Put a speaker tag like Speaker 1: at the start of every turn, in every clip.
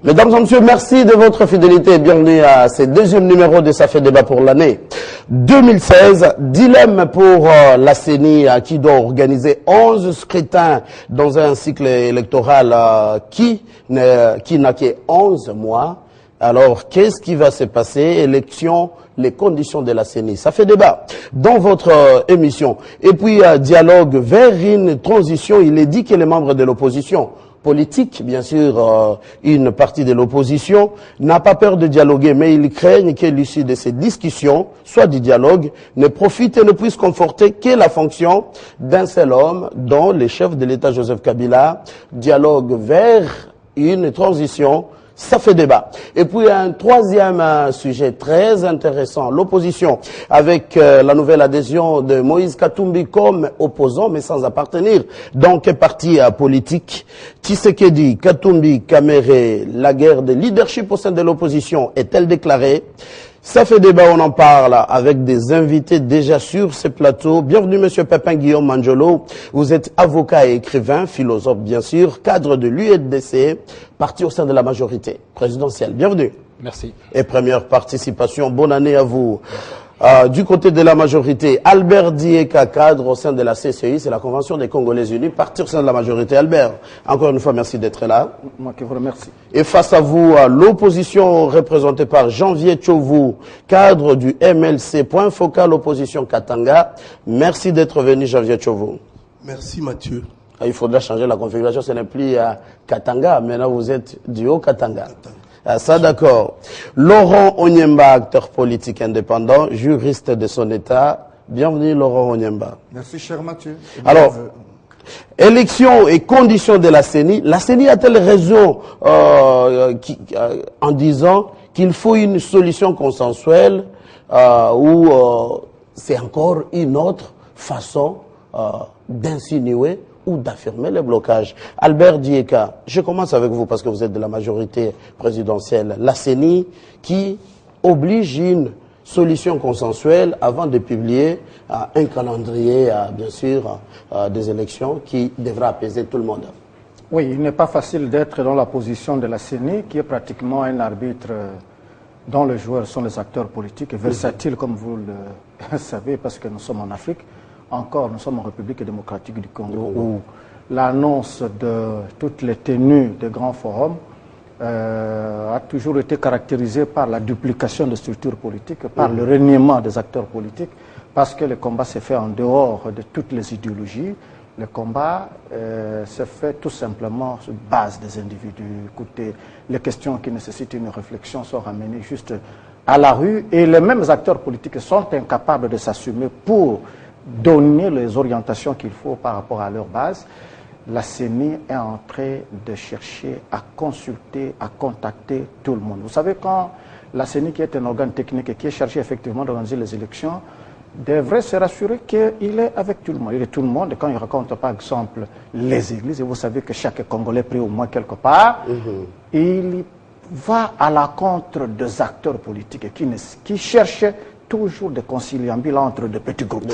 Speaker 1: Mesdames et messieurs, merci de votre fidélité. Bienvenue à ce deuxième numéro de Ça fait débat pour l'année 2016. Dilemme pour la CENI qui doit organiser 11 scrutins dans un cycle électoral qui n'a que 11 mois. Alors, qu'est-ce qui va se passer? Élection, les conditions de la CENI. Ça fait débat dans votre émission. Et puis, dialogue vers une transition. Il est dit que les membres de l'opposition politique, bien sûr, une partie de l'opposition n'a pas peur de dialoguer, mais ils craignent que l'issue de ces discussions, soit du dialogue, ne profite et ne puisse conforter que la fonction d'un seul homme, dont le chef de l'État Joseph Kabila. Dialogue vers une transition. Ça fait débat. Et puis un troisième sujet très intéressant, l'opposition, avec la nouvelle adhésion de Moïse Katumbi comme opposant, mais sans appartenir dans quel parti politique. Tshisekedi, Katumbi, Kamere, la guerre de leadership au sein de l'opposition est-elle déclarée? Ça fait débat, on en parle avec des invités déjà sur ce plateau. Bienvenue Monsieur Pépin Guillaume Manjolo. Vous êtes avocat et écrivain, philosophe bien sûr, cadre de l'UNDC, parti au sein de la majorité présidentielle. Bienvenue.
Speaker 2: Merci.
Speaker 1: Et première participation, bonne année à vous. Du côté de la majorité, Albert Dieka, cadre au sein de la CCI, c'est la Convention des Congolais Unis, parti au sein de la majorité. Albert, encore une fois, merci d'être là.
Speaker 2: Moi qui vous remercie.
Speaker 1: Et face à vous, l'opposition représentée par Janvier Tchovu, cadre du MLC, point focal opposition Katanga. Merci d'être venu, Janvier Tchovu.
Speaker 3: Merci Mathieu.
Speaker 1: Il faudra changer la configuration, ce n'est plus Katanga, maintenant vous êtes du Haut-Katanga. Ça d'accord. Laurent Onyemba, acteur politique indépendant, juriste de son État. Bienvenue Laurent Onyemba.
Speaker 4: Merci cher Mathieu.
Speaker 1: Alors, élection et conditions de la CENI. La CENI a-t-elle raison en disant qu'il faut une solution consensuelle ou c'est encore une autre façon d'insinuer ou d'affirmer le blocage? Albert Dieka, je commence avec vous parce que vous êtes de la majorité présidentielle. La CENI qui oblige une solution consensuelle avant de publier un calendrier, bien sûr, des élections qui devra apaiser tout le monde.
Speaker 2: Oui, il n'est pas facile d'être dans la position de la CENI qui est pratiquement un arbitre dont les joueurs sont les acteurs politiques, versatiles comme vous le savez parce que nous sommes en Afrique. Encore, nous sommes en République démocratique du Congo où l'annonce de toutes les tenues des grands forums a toujours été caractérisée par la duplication de structures politiques, par le reniement des acteurs politiques, parce que le combat s'est fait en dehors de toutes les idéologies. Le combat se fait tout simplement sur base des individus. Écoutez, les questions qui nécessitent une réflexion sont ramenées juste à la rue et les mêmes acteurs politiques sont incapables de s'assumer pour donner les orientations qu'il faut par rapport à leur base. La CENI est en train de chercher à consulter, à contacter tout le monde. Vous savez, quand la CENI, qui est un organe technique et qui est chargé effectivement d'organiser les élections, devrait se rassurer qu'il est avec tout le monde. Il est tout le monde. Et quand il raconte par exemple les églises, et vous savez que chaque Congolais prie au moins quelque part, il va à la contre des acteurs politiques qui cherchent toujours des conciliabules entre de petits groupes.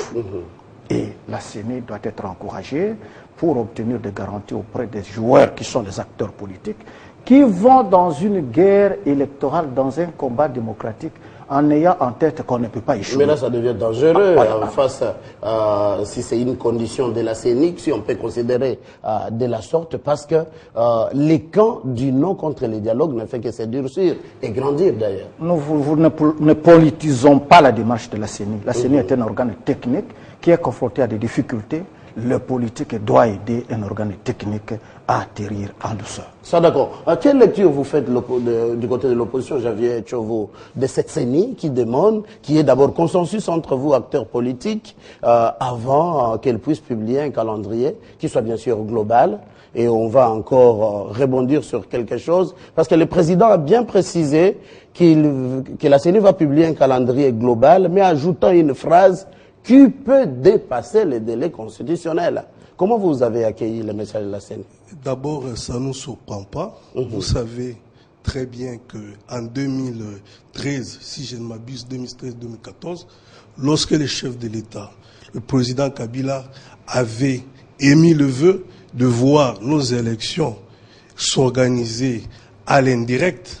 Speaker 2: Et la CENI doit être encouragée pour obtenir des garanties auprès des joueurs qui sont des acteurs politiques, qui vont dans une guerre électorale, dans un combat démocratique, en ayant en tête qu'on ne peut pas échouer.
Speaker 1: Mais là, ça devient dangereux face si c'est une condition de la CENI, si on peut considérer de la sorte, parce que les camps du non contre les dialogues ne fait que se durcir et grandir d'ailleurs.
Speaker 2: Nous ne politisons pas la démarche de la CENI. La CENI est un organe technique qui est confronté à des difficultés. Le politique doit aider un organe technique à atterrir en douceur.
Speaker 1: Ça d'accord. Quelle lecture vous faites du côté de l'opposition, Javier Tchovu, de cette CENI qui demande, qui est d'abord consensus entre vous, acteurs politiques, avant qu'elle puisse publier un calendrier qui soit bien sûr global? Et on va encore rebondir sur quelque chose, parce que le président a bien précisé que la CENI va publier un calendrier global, mais ajoutant une phrase qui peut dépasser les délais constitutionnels. Comment vous avez accueilli le message de la CENI?
Speaker 3: D'abord, ça ne nous surprend pas. Vous savez très bien qu'en 2013, si je ne m'abuse, 2013-2014, lorsque le chef de l'État, le président Kabila, avait émis le vœu de voir nos élections s'organiser à l'indirect.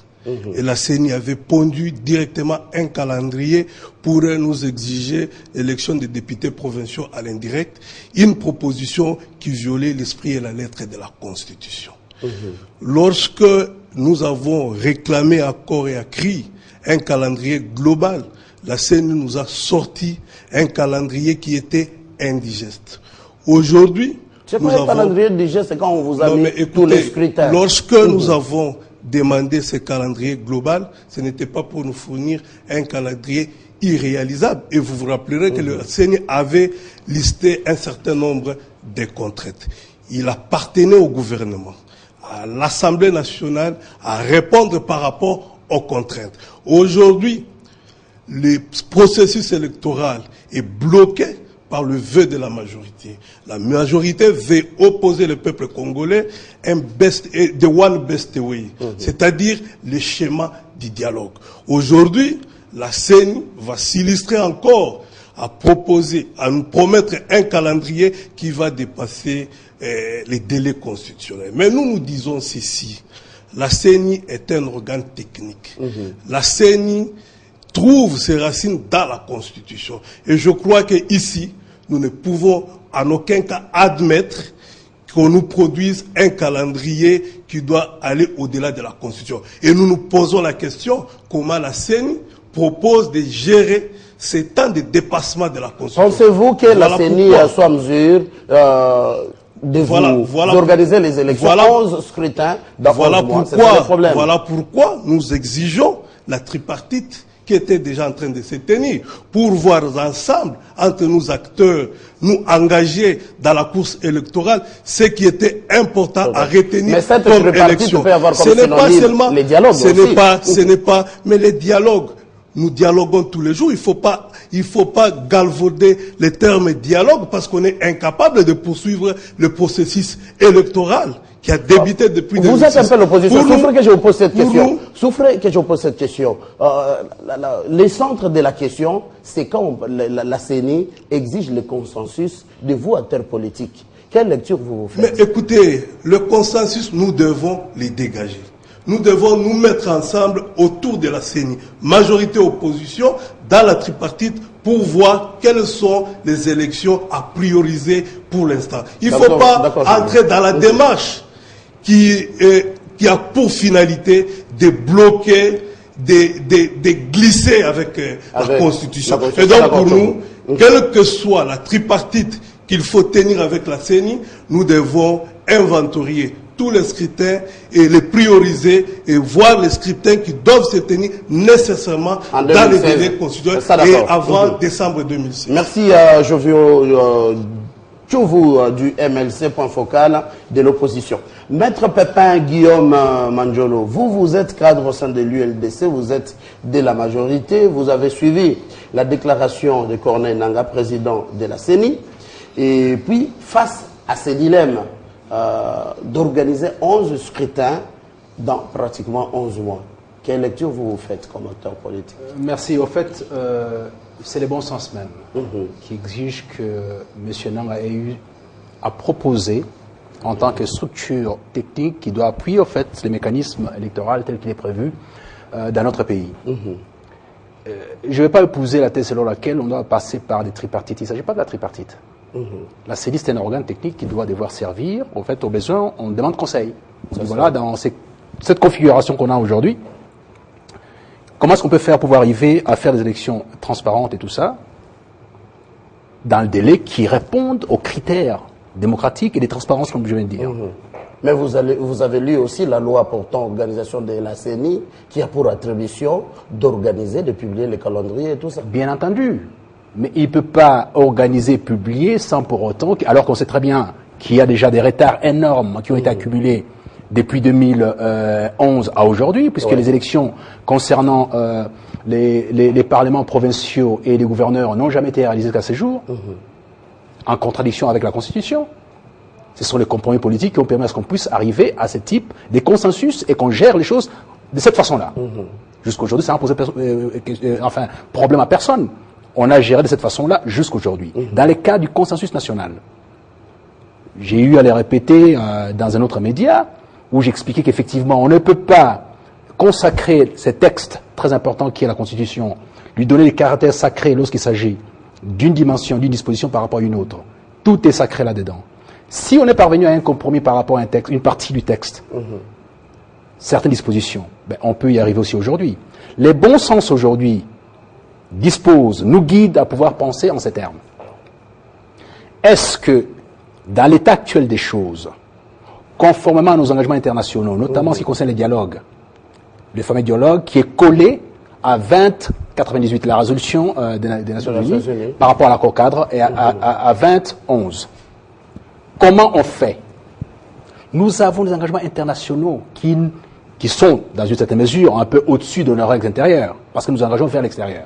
Speaker 3: Et la CENI avait pondu directement un calendrier pour nous exiger l'élection des députés provinciaux à l'indirect, une proposition qui violait l'esprit et la lettre de la Constitution. Lorsque nous avons réclamé à corps et à cri un calendrier global, la CENI nous a sorti un calendrier qui était indigeste. Aujourd'hui,
Speaker 1: c'est pas un calendrier digeste, c'est quand on vous a mis tous les scrutins.
Speaker 3: Lorsque nous avons demandé ce calendrier global, ce n'était pas pour nous fournir un calendrier irréalisable. Et vous vous rappellerez que le CENI avait listé un certain nombre de contraintes. Il appartenait au gouvernement, à l'Assemblée nationale, à répondre par rapport aux contraintes. Aujourd'hui, le processus électoral est bloqué par le vœu de la majorité. La majorité veut opposer le peuple congolais the one best way, c'est-à-dire le schéma du dialogue. Aujourd'hui, la CENI va s'illustrer encore à proposer, à nous promettre un calendrier qui va dépasser les délais constitutionnels. Mais nous disons ceci, la CENI est un organe technique. La CENI trouve ses racines dans la Constitution. Et je crois qu'ici, nous ne pouvons en aucun cas admettre qu'on nous produise un calendrier qui doit aller au-delà de la Constitution. Et nous nous posons la question, comment la CENI propose de gérer ces temps de dépassement de la Constitution.
Speaker 1: Pensez-vous que la CENI soit en mesure d'organiser les élections 11 scrutins dans 11 mois? C'est ça le problème.
Speaker 3: Voilà pourquoi nous exigeons la tripartite qui était déjà en train de se tenir, pour voir ensemble, entre nous acteurs, nous engager dans la course électorale, ce qui était important à retenir comme élection. Ce n'est pas seulement
Speaker 1: les dialogues,
Speaker 3: mais les dialogues. Nous dialoguons tous les jours. Il faut pas galvauder les termes dialogue parce qu'on est incapable de poursuivre le processus électoral qui a débuté depuis 2006.
Speaker 1: Vous êtes un peu l'opposition. Souffrez que je vous pose cette question. Souffrez que je vous pose cette question. Les centres de la question, c'est quand la CENI exige le consensus de vous, acteurs politiques. Quelle lecture vous faites?
Speaker 3: Mais écoutez, le consensus, nous devons les dégager. Nous devons nous mettre ensemble autour de la CENI, majorité-opposition, dans la tripartite, pour voir quelles sont les élections à prioriser pour l'instant. Il ne faut pas entrer dans la démarche qui a pour finalité de bloquer, de glisser avec la Constitution. Et donc pour nous, quelle que soit la tripartite qu'il faut tenir avec la CENI, nous devons inventorier tous les scrutins et les prioriser et voir les scrutins qui doivent se tenir nécessairement dans les délais constitutionnels et avant décembre 2006.
Speaker 1: Merci Jovio Tchouvu du MLC, point focal de l'opposition. Maître Pépin Guillaume Manjolo, vous êtes cadre au sein de l'ULDC, vous êtes de la majorité, vous avez suivi la déclaration de Corneille Nangaa, président de la CENI, et puis face à ces dilemmes, d'organiser 11 scrutins dans pratiquement 11 mois. Quelle lecture vous faites comme acteur politique?
Speaker 4: Merci. Au fait, c'est le bon sens même qui exige que M. Nangaa a proposé, en tant que structure technique qui doit appuyer au fait les mécanismes électoraux tels qu'il est prévu dans notre pays. Je ne vais pas épouser la thèse selon laquelle on doit passer par des tripartites. Il ne s'agit pas de la tripartite. La CENI, c'est un organe technique qui doit devoir servir, au fait, aux besoins, on demande conseil. Voilà, dans cette configuration qu'on a aujourd'hui, comment est-ce qu'on peut faire pour arriver à faire des élections transparentes et tout ça, dans le délai qui répondent aux critères démocratiques et des transparences, comme je viens de dire.
Speaker 1: Mais vous avez lu aussi la loi portant organisation de la CENI, qui a pour attribution d'organiser, de publier les calendriers et tout ça.
Speaker 4: Bien entendu. Mais il ne peut pas organiser, publier sans pour autant, alors qu'on sait très bien qu'il y a déjà des retards énormes qui ont été accumulés depuis 2011 à aujourd'hui, puisque les élections concernant les parlements provinciaux et les gouverneurs n'ont jamais été réalisées qu'à ce jour, en contradiction avec la Constitution. Ce sont les compromis politiques qui ont permis à ce qu'on puisse arriver à ce type de consensus et qu'on gère les choses de cette façon-là. Jusqu'aujourd'hui, ça n'a posé problème à personne. On a géré de cette façon-là jusqu'aujourd'hui. Dans les cas du consensus national, j'ai eu à les répéter dans un autre média, où j'expliquais qu'effectivement, on ne peut pas consacrer ce texte très important qui est la Constitution, lui donner les caractères sacrés lorsqu'il s'agit d'une dimension, d'une disposition par rapport à une autre. Tout est sacré là-dedans. Si on est parvenu à un compromis par rapport à un texte, une partie du texte, certaines dispositions, ben, on peut y arriver aussi aujourd'hui. Les bons sens aujourd'hui disposent, nous guident à pouvoir penser en ces termes. Est-ce que, dans l'état actuel des choses, conformément à nos engagements internationaux, notamment en ce qui concerne les dialogues, le fameux dialogue qui est collé à 2098, la résolution des Nations Unies, par rapport à l'accord cadre, et à 2011. Comment on fait? Nous avons des engagements internationaux qui sont, dans une certaine mesure, un peu au-dessus de nos règles intérieures, parce que nous engageons vers l'extérieur.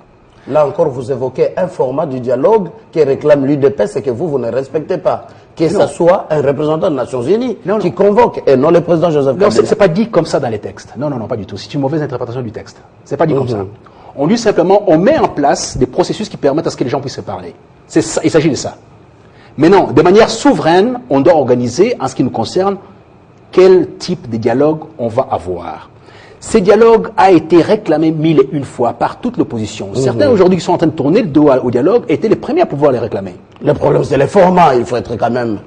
Speaker 1: Là encore, vous évoquez un format du dialogue qui réclame l'UDPS et que vous ne respectez pas. Que ce soit un représentant des Nations Unies qui convoque et non le président Joseph Kabila.
Speaker 4: Non, c'est pas dit comme ça dans les textes. Non, pas du tout. C'est une mauvaise interprétation du texte. C'est pas dit comme ça. On dit simplement, on met en place des processus qui permettent à ce que les gens puissent se parler. C'est ça, il s'agit de ça. Mais non, de manière souveraine, on doit organiser, en ce qui nous concerne, quel type de dialogue on va avoir. Ces dialogues a été réclamé 1001 fois par toute l'opposition. Certains aujourd'hui qui sont en train de tourner le dos au dialogue étaient les premiers à pouvoir les réclamer.
Speaker 1: Le problème, c'est les formats. Il faut être quand même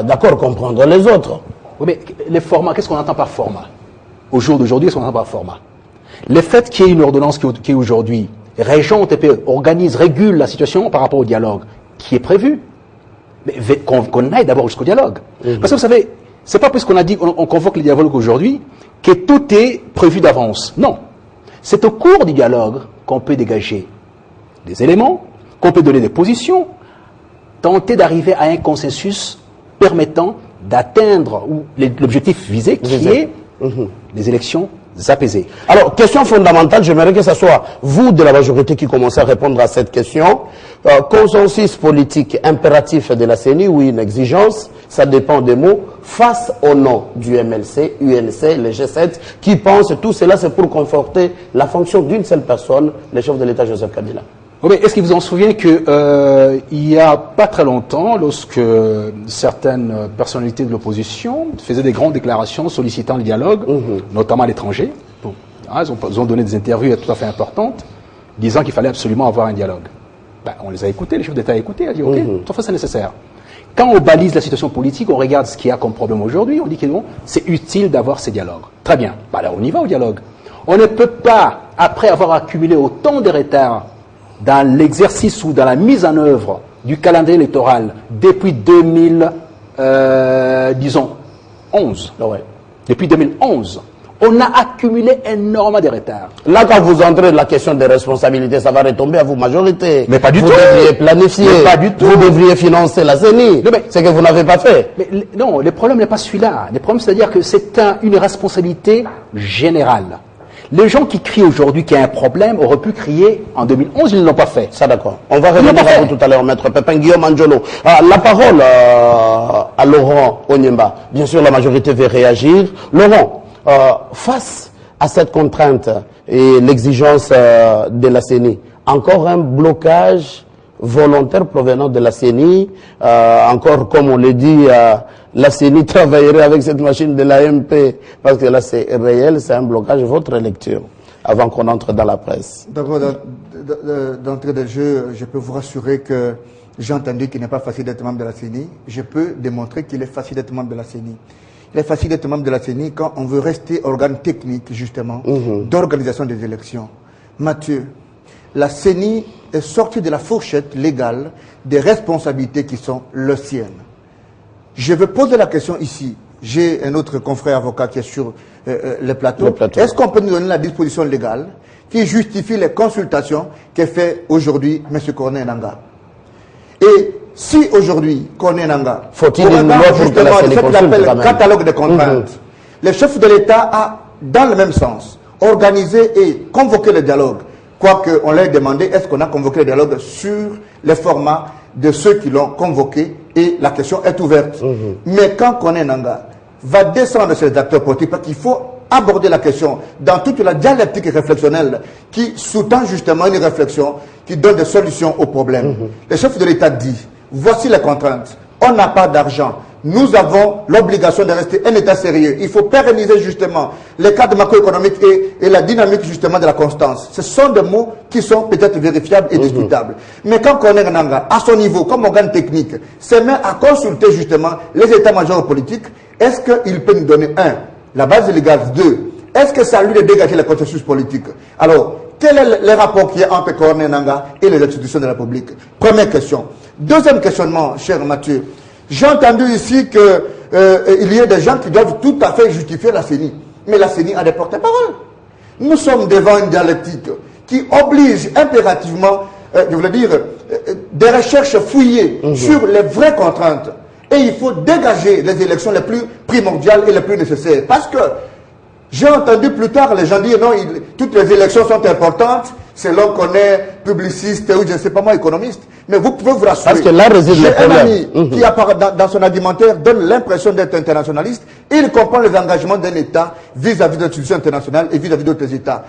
Speaker 1: d'accord, comprendre les autres.
Speaker 4: Oui, mais les formats, qu'est-ce qu'on entend par format? Au jour d'aujourd'hui, qu'est-ce qu'on entend par format? Le fait qu'il y ait une ordonnance qui est aujourd'hui, région TPE organise, régule la situation par rapport au dialogue qui est prévu. Mais qu'on aille d'abord jusqu'au dialogue. Parce que vous savez, c'est pas parce qu'on a dit on convoque les dialogues aujourd'hui que tout est prévu d'avance. Non. C'est au cours du dialogue qu'on peut dégager des éléments, qu'on peut donner des positions, tenter d'arriver à un consensus permettant d'atteindre l'objectif visé qui est les élections apaisées.
Speaker 1: Alors, question fondamentale, j'aimerais que ce soit vous de la majorité qui commencez à répondre à cette question. Consensus politique impératif de la CENI ou une exigence, ça dépend des mots, face au nom du MLC, UNC, le G7, qui pensent tout cela, c'est pour conforter la fonction d'une seule personne, le chef de l'État Joseph Kabila.
Speaker 4: Oui, est-ce qu'il vous en souvient qu'il n'y a pas très longtemps, lorsque certaines personnalités de l'opposition faisaient des grandes déclarations sollicitant le dialogue, notamment à l'étranger, ils ont donné des interviews tout à fait importantes, disant qu'il fallait absolument avoir un dialogue. Ben, on les a écoutés, les chefs d'État ont écouté, ont dit ok, tout à fait c'est nécessaire. Quand on balise la situation politique, on regarde ce qu'il y a comme problème aujourd'hui, on dit que bon, c'est utile d'avoir ces dialogues. Très bien, ben, alors on y va au dialogue. On ne peut pas, après avoir accumulé autant de retard dans l'exercice ou dans la mise en œuvre du calendrier électoral depuis 2011. Depuis 2011, on a accumulé énormément de retard.
Speaker 1: Là, quand vous entrez dans la question des responsabilités, ça va retomber à vous, majorité.
Speaker 4: Mais pas du tout.
Speaker 1: Vous devriez planifier.
Speaker 4: Mais pas du tout.
Speaker 1: Vous devriez financer la CENI. C'est que vous n'avez pas fait.
Speaker 4: Mais, non, le problème n'est pas celui-là. Le problème, c'est-à-dire que c'est une responsabilité générale. Les gens qui crient aujourd'hui qu'il y a un problème auraient pu crier en 2011, ils ne l'ont pas fait.
Speaker 1: Ça, d'accord. On va revenir à vous tout à l'heure, maître Pépin Guillaume Anjolo. La parole à Laurent Onyemba. Bien sûr, la majorité veut réagir. Laurent, face à cette contrainte et l'exigence de la CENI, encore un blocage volontaire provenant de la CENI, encore comme on le dit, la CENI travaillerait avec cette machine de l'AMP, parce que là c'est réel, c'est un blocage. Votre lecture, avant qu'on entre dans la presse.
Speaker 5: D'abord, d'entrée de jeu, je peux vous rassurer que j'ai entendu qu'il n'est pas facile d'être membre de la CENI. Je peux démontrer qu'il est facile d'être membre de la CENI. Il est facile d'être membre de la CENI quand on veut rester organe technique, justement, d'organisation des élections. Mathieu, la CENI est sortie de la fourchette légale des responsabilités qui sont les siennes. Je vais poser la question ici. J'ai un autre confrère avocat qui est sur le plateau. Est-ce qu'on peut nous donner la disposition légale qui justifie les consultations qu'a fait aujourd'hui M. Corneille Nangaa? Et si aujourd'hui, Corneille Nangaa,
Speaker 1: faut-il une loi pour que la CENI consulte quand même?
Speaker 5: Catalogue de contraintes, le chef de l'État a, dans le même sens, organisé et convoqué le dialogue. Quoique on l'ait demandé, est-ce qu'on a convoqué le dialogue sur les formats de ceux qui l'ont convoqué, et la question est ouverte. Mais quand Corneille Nangaa va descendre sur les acteurs politiques, parce qu'il faut aborder la question dans toute la dialectique réflexionnelle qui sous-tend justement une réflexion qui donne des solutions aux problèmes. Le chef de l'État dit, voici les contraintes. on n'a pas d'argent. Nous avons l'obligation de rester un État sérieux. Il faut pérenniser justement les cadres macroéconomiques et la dynamique justement de la constance. Ce sont des mots qui sont peut-être vérifiables et discutables. Mais quand Corneille Nangaa, à son niveau, comme organe technique, se met à consulter justement les états-majors politiques, est-ce qu'il peut nous donner, un, la base légale, deux, est-ce que ça lui de dégager le consensus politique? Alors, quel est le rapport qu'il y a entre Corneille Nangaa et les institutions de la République? Première question. Deuxième questionnement, cher Mathieu. J'ai entendu ici qu'il y a des gens qui doivent tout à fait justifier la CENI. Mais la CENI a des porte-paroles. Nous sommes devant une dialectique qui oblige impérativement, je voulais dire, des recherches fouillées sur les vraies contraintes. Et il faut dégager les élections les plus primordiales et les plus nécessaires. Parce que j'ai entendu plus tard les gens dire non, toutes les élections sont importantes, selon qu'on est publiciste ou je ne sais pas moi, économiste. Mais vous pouvez vous rassurer.
Speaker 1: Parce que là réside le problème.
Speaker 5: J'ai un ami qui, dans son argumentaire, donne l'impression d'être internationaliste. Et il comprend les engagements d'un État vis-à-vis de l'institution internationale et vis-à-vis d'autres États.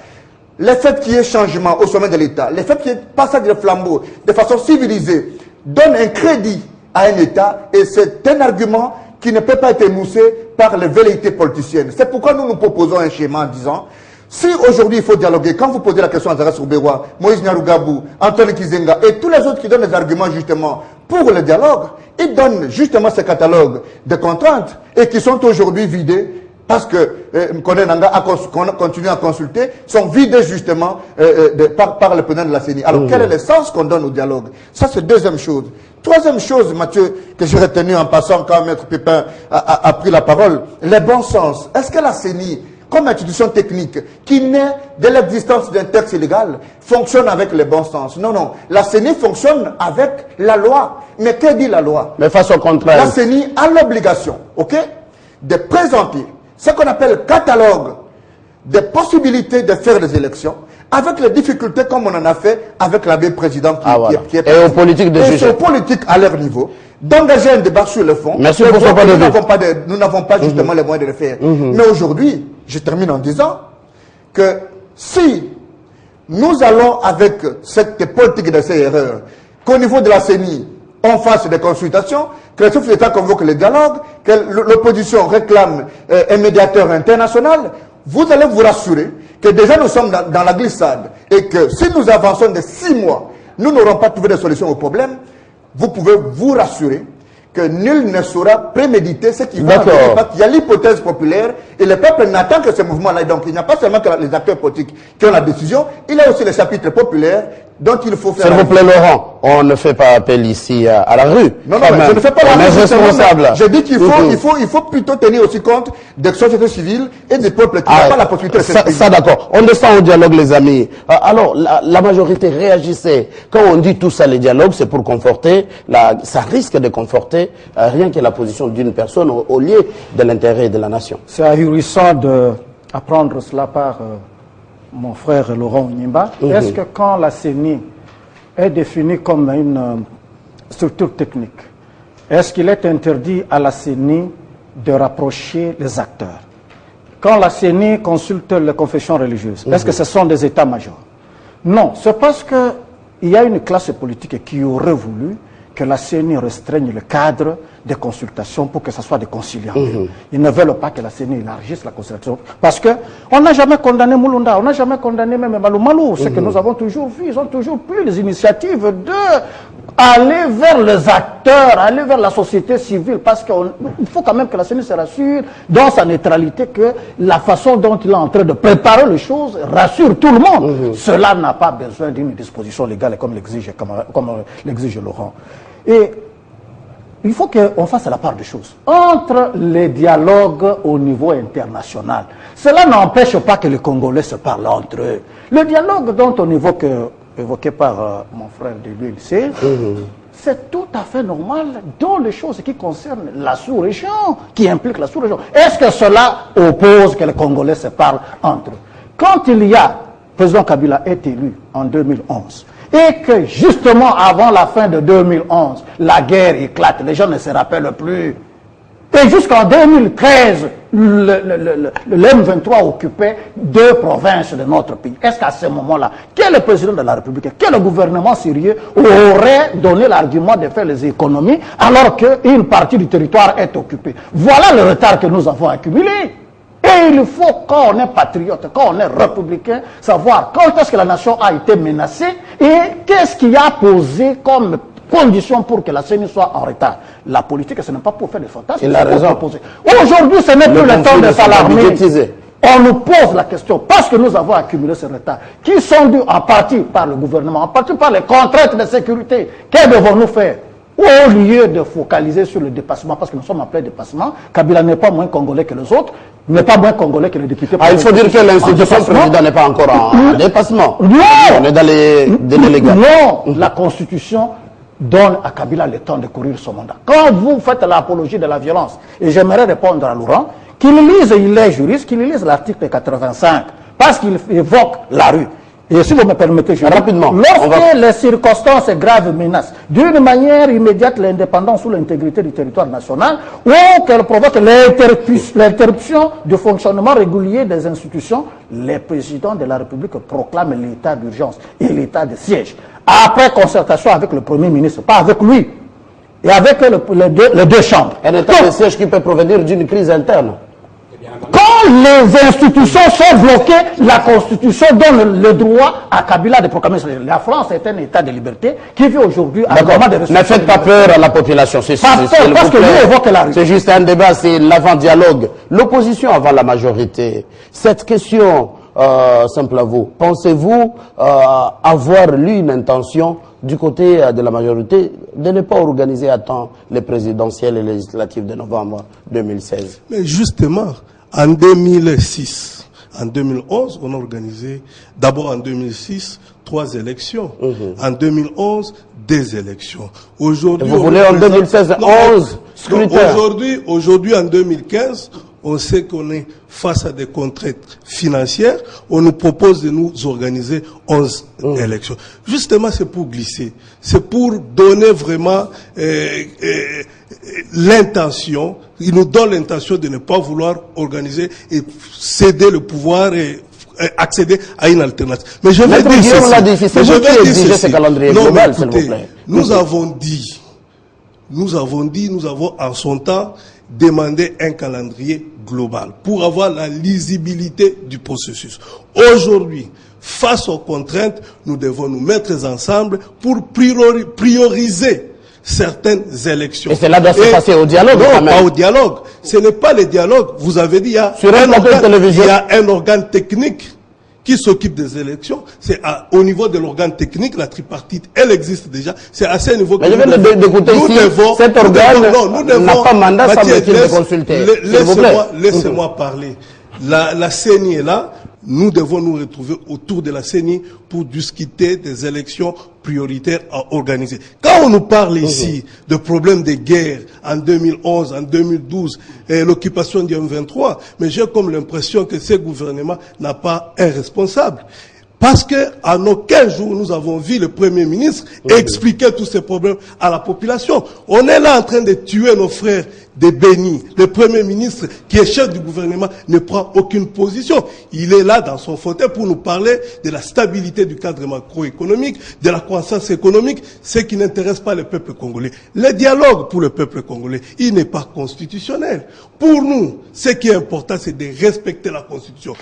Speaker 5: Le fait qu'il y ait changement au sommet de l'État, le fait qu'il y ait passage de flambeau de façon civilisée, donne un crédit à un État et c'est un argument qui ne peut pas être émoussé par les velléités politiciennes. C'est pourquoi nous nous proposons un schéma en disant, si aujourd'hui il faut dialoguer, quand vous posez la question à Zara Soubewa, Moïse Nyarugabou, Anthony Kizenga et tous les autres qui donnent des arguments justement pour le dialogue, ils donnent justement ce catalogue de contraintes et qui sont aujourd'hui vidés parce que Corneille Nangaa a continué à consulter, sont vidés justement par le président de la CENI. Alors quel est le sens qu'on donne au dialogue? Ça c'est deuxième chose. Troisième chose, Mathieu, que j'ai retenu en passant quand Maître Pépin a pris la parole, le bon sens. Est-ce que la CENI, comme institution technique, qui naît de l'existence d'un texte illégal, fonctionne avec le bon sens? Non, non. La CENI fonctionne avec la loi. Mais que dit la loi?
Speaker 1: Mais face au contraire.
Speaker 5: La CENI a l'obligation, ok, de présenter ce qu'on appelle catalogue des possibilités de faire des élections, avec les difficultés comme on en a fait avec l'abbé président qui est
Speaker 1: et aux politiques de juger.
Speaker 5: Et aux politiques à leur niveau, d'engager un débat sur le fond.
Speaker 1: Merci pour son point de vue.
Speaker 5: Nous n'avons pas justement les moyens de le faire. Mais aujourd'hui, je termine en disant que si nous allons avec cette politique de ces erreurs, qu'au niveau de la CENI, on fasse des consultations, que le chef d'État convoque le dialogue, que l'opposition réclame un médiateur international, vous allez vous rassurer que déjà nous sommes dans la glissade et que si nous avançons de 6 mois, nous n'aurons pas trouvé de solution au problème. Vous pouvez vous rassurer que nul ne saura préméditer ce qui va arriver, parce qu'il y a l'hypothèse populaire et le peuple n'attend que ce mouvement-là. Donc il n'y a pas seulement que les acteurs politiques qui ont la décision, il y a aussi les chapitres populaires dont il faut faire.
Speaker 1: S'il vous plaît, Laurent, on ne fait pas appel ici à la rue.
Speaker 5: Non, non, mais je ne fais pas la rue.
Speaker 1: Responsable.
Speaker 5: Je dis qu'il faut plutôt tenir aussi compte des sociétés civiles et des peuples qui n'ont pas la possibilité de s'exprimer.
Speaker 1: Ça d'accord. On descend au dialogue, les amis. Alors, la majorité réagissait. Quand on dit tout ça, les dialogues, c'est pour conforter, ça risque de conforter rien que la position d'une personne au lieu de l'intérêt de la nation.
Speaker 2: C'est ahurissant d'apprendre cela par mon frère Laurent Nyimba. Est-ce que quand la CENI est définie comme une structure technique, est-ce qu'il est interdit à la CENI de rapprocher les acteurs? Quand la CENI consulte les confessions religieuses, est-ce que ce sont des états-majors? Non, c'est parce qu'il y a une classe politique qui aurait voulu que la CENI restreigne le cadre des consultations pour que ce soit des conciliants. Ils ne veulent pas que la CENI élargisse la consultation. Parce qu'on n'a jamais condamné Mulunda, on n'a jamais condamné même Malou Malou. Ce que nous avons toujours vu, ils ont toujours pris les initiatives d'aller vers les acteurs, aller vers la société civile. Parce qu'il faut quand même que la CENI se rassure dans sa neutralité que la façon dont il est en train de préparer les choses rassure tout le monde. Cela n'a pas besoin d'une disposition légale comme l'exige Laurent. Et il faut qu'on fasse la part des choses entre les dialogues au niveau international. Cela n'empêche pas que les Congolais se parlent entre eux. Le dialogue dont on évoque, évoqué par mon frère de l'ULC, c'est tout à fait normal dans les choses qui concernent la sous-région, qui impliquent la sous-région. Est-ce que cela oppose que les Congolais se parlent entre eux? Quand il y a, le président Kabila est élu en 2011, et que justement avant la fin de 2011, la guerre éclate, les gens ne se rappellent plus Et jusqu'en 2013, le M23 occupait 2 provinces de notre pays. Est-ce qu'à ce moment-là, quel président de la République, quel gouvernement sérieux aurait donné l'argument de faire les économies alors qu'une partie du territoire est occupée? Voilà le retard que nous avons accumulé. Et il faut, quand on est patriote, quand on est républicain, savoir quand est-ce que la nation a été menacée et qu'est-ce qui a posé comme condition pour que la CENI soit en retard. La politique, ce n'est pas pour faire des fantasmes.
Speaker 1: Il a raison.
Speaker 2: Aujourd'hui, ce n'est plus le temps de s'alarmer.
Speaker 1: budgétiser.
Speaker 2: On nous pose la question, parce que nous avons accumulé ce retard, qui sont dus en partie par le gouvernement, en partie par les contraintes de sécurité. Que devons-nous faire? Au lieu de focaliser sur le dépassement, parce que nous sommes en plein dépassement, Kabila n'est pas moins congolais que les autres, n'est pas moins congolais que les députés.
Speaker 1: Ah, il faut dire que l'institution président n'est pas encore en dépassement.
Speaker 2: Non.
Speaker 1: On est dans les délais légaux.
Speaker 2: Non, la Constitution donne à Kabila le temps de courir son mandat. Quand vous faites l'apologie de la violence, et j'aimerais répondre à Laurent, qu'il lise, il est juriste, qu'il lise l'article 85, parce qu'il évoque la rue. Et si vous me permettez, je
Speaker 1: rapidement.
Speaker 2: Lorsque les circonstances graves menacent d'une manière immédiate l'indépendance ou l'intégrité du territoire national, ou qu'elle provoque l'interruption du fonctionnement régulier des institutions, les présidents de la République proclament l'état d'urgence et l'état de siège. Après concertation avec le Premier ministre, pas avec lui, et avec les deux chambres.
Speaker 1: Un état de siège qui peut provenir d'une crise interne.
Speaker 2: Quand les institutions sont bloquées, la Constitution donne le droit à Kabila de proclamer. La France est un état de liberté qui vit aujourd'hui à un moment de restriction.
Speaker 1: Ne faites pas peur à la population.
Speaker 2: Parce que lui évoque la rue.
Speaker 1: C'est juste un débat, c'est l'avant-dialogue. L'opposition avant la majorité. Cette question, simple à vous, pensez-vous avoir lu une intention du côté de la majorité de ne pas organiser à temps les présidentielles et législatives de novembre 2016?
Speaker 3: Mais justement, en 2006, en 2011, on a organisé, d'abord en 2006, 3 élections. En 2011, 2 élections. Aujourd'hui,
Speaker 1: vous voulez en 2016, 11 scrutins.
Speaker 3: Aujourd'hui, en 2015, on sait qu'on est face à des contraintes financières. On nous propose de nous organiser 11 élections. Justement, c'est pour glisser. C'est pour donner vraiment l'intention. Il nous donne l'intention de ne pas vouloir organiser et céder le pouvoir et accéder à une alternative. Mais je vais dire ceci. Nous avons en son temps demandé un calendrier global pour avoir la lisibilité du processus. Aujourd'hui, face aux contraintes, nous devons nous mettre ensemble pour prioriser certaines élections.
Speaker 1: Et cela doit se passer au dialogue.
Speaker 3: Non, pas au dialogue. Ce n'est pas le dialogue. Vous avez dit, il y a un organe technique qui s'occupe des élections. C'est au niveau de l'organe technique, la tripartite, elle existe déjà. C'est à ce niveau que
Speaker 1: nous devons, cet organe n'a pas mandat, semble-t-il, de consulter.
Speaker 3: Laissez-moi parler. La CENI est là. Nous devons nous retrouver autour de la CENI pour discuter des élections prioritaires à organiser. Quand on nous parle ici de problèmes de guerre en 2011, en 2012, et l'occupation du M23, mais j'ai comme l'impression que ce gouvernement n'a pas un responsable. Parce que en aucun jour nous avons vu le Premier ministre expliquer tous ces problèmes à la population. On est là en train de tuer nos frères de Béni. Le Premier ministre, qui est chef du gouvernement, ne prend aucune position. Il est là dans son fauteuil pour nous parler de la stabilité du cadre macroéconomique, de la croissance économique, ce qui n'intéresse pas le peuple congolais. Le dialogue pour le peuple congolais, il n'est pas constitutionnel. Pour nous, ce qui est important, c'est de respecter la Constitution.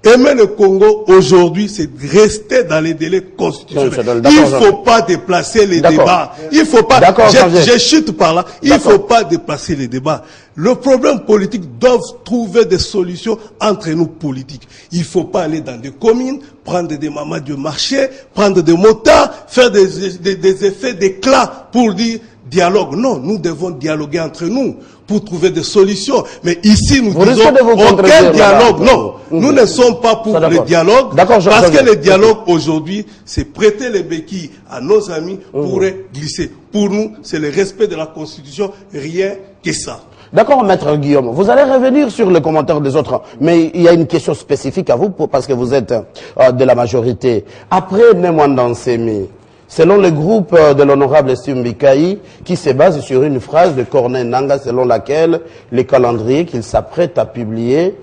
Speaker 3: Aimer le Congo aujourd'hui, c'est de rester dans les délais constitutionnels. Il ne faut pas déplacer les débats. Il faut pas, je chute par là, il ne faut pas déplacer les débats. Le problème politique doit trouver des solutions entre nous politiques. Il ne faut pas aller dans des communes, prendre des mamans de marché, prendre des motards, faire des effets d'éclat pour dire dialogue. Non, nous devons dialoguer entre nous pour trouver des solutions. Mais ici, nous disons aucun dialogue. Non, nous ne sommes pas pour le dialogue. Parce que le dialogue aujourd'hui, c'est prêter les béquilles à nos amis pour glisser. Pour nous, c'est le respect de la Constitution, rien que ça.
Speaker 1: D'accord, Maître Guillaume. Vous allez revenir sur les commentaires des autres. Mais il y a une question spécifique à vous parce que vous êtes de la majorité. Après Nemwanda Nsemi, selon le groupe de l'honorable Steve Mbikaï, qui se base sur une phrase de Corneille Nangaa selon laquelle les calendriers qu'il s'apprête à publier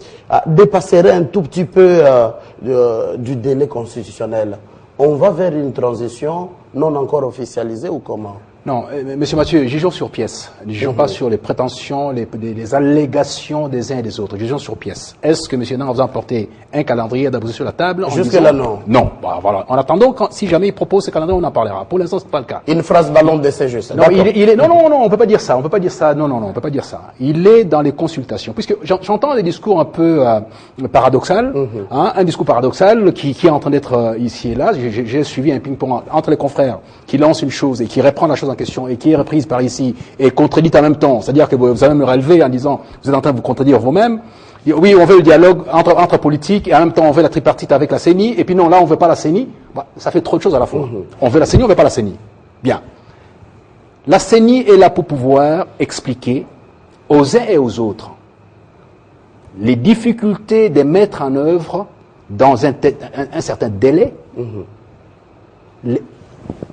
Speaker 1: dépasseraient un tout petit peu du délai constitutionnel. On va vers une transition non encore officialisée ou comment?
Speaker 4: Non, monsieur Mathieu, jugeons sur pièce. Jugeons pas sur les prétentions, les allégations des uns et des autres. Jugeons sur pièce. Est-ce que monsieur Nangaa a besoin d'apporter un calendrier d'apposer sur la table?
Speaker 1: Jusque-là, non.
Speaker 4: Non. Bah, voilà. En attendant, si jamais il propose ce calendrier, on en parlera. Pour l'instant, c'est pas le cas.
Speaker 1: Une phrase ballon d'essai, juste.
Speaker 4: Non, non, on peut pas dire ça. On peut pas dire ça. Non, on peut pas dire ça. Il est dans les consultations. Puisque j'entends des discours un peu paradoxal, hein, un discours paradoxal qui est en train d'être ici et là. J'ai suivi un ping-pong entre les confrères qui lancent une chose et qui reprend la chose en question et qui est reprise par ici et contredite en même temps. C'est-à-dire que vous allez me relever en disant vous êtes en train de vous contredire vous-même. Oui, on veut le dialogue entre politiques et en même temps on veut la tripartite avec la CENI et puis non, là on veut pas la CENI. Bah, ça fait trop de choses à la fois. On veut la CENI, on veut pas la CENI. Bien. La CENI est là pour pouvoir expliquer aux uns et aux autres les difficultés de mettre en œuvre dans un certain délai